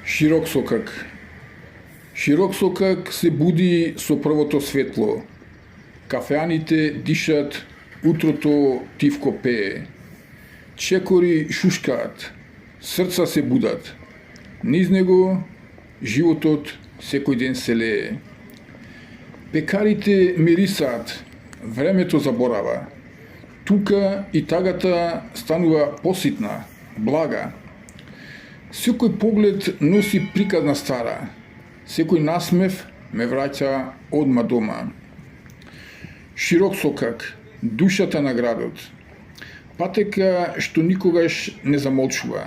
Широк сокак. Широк сокак се буди со првото светло. Кафеаните дишат, утрото тивко пее. Чекори шушкаат, срца се будат. Низ него животот секој ден се лее. Пекарите мирисаат, времето заборава. Тука и тагата станува поситна, блага. Секој поглед носи приказна стара. Секој насмев ме враќа одма дома. Широк сокак, душата на градот. Патека што никогаш не замолчува.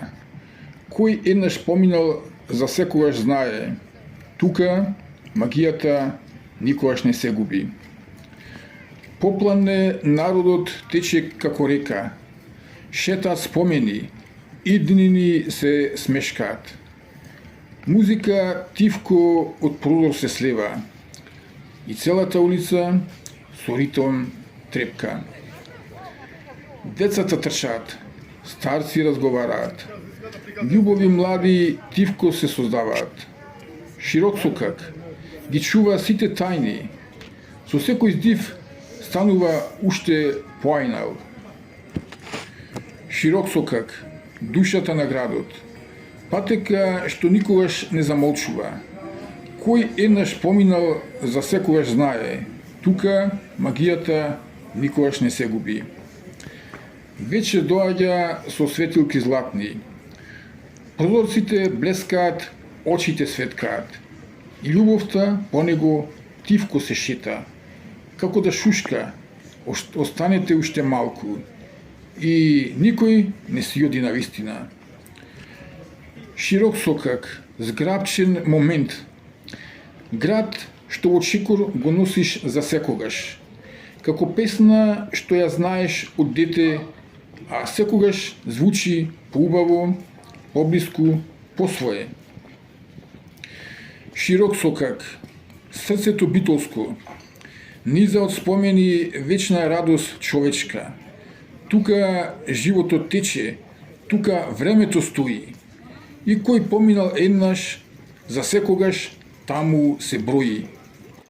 Кој еднаш поминал, за секогаш знае. Тука магијата никогаш не се губи. Поплане народот тече како река. Шетаат спомени, иднини се смешкаат. Музика тивко од прозор се слева и целата улица со ритм трепка. Децата трчаат, старци разговараат. Љубови млади тивко се создаваат. Широк сокак ги чува сите тајни. Со секој здив станува уште поајнал. Широк сокак, душата на градот. Патека што никогаш не замолчува. Кој еднаш поминал, за секогаш знае. Тука магијата никогаш не се губи. Вечер доаѓа со светилки златни. Прозорците блескаат, очите светкаат. И љубовта по него тивко се шета. Како да шушка, останете уште малку. И никој не си оди на вистина. Широк сокак, зграбчен момент. Град што во чекор го носиш за секогаш. Како песна што ја знаеш од дете, а секогаш звучи поубаво, поблиску, посвое. Широк сокак, срцето битолско. Низа од спомени вечна радост човечка. Тука животот тече, тука времето стои. И кој поминал еднаш, за секогаш таму се брои.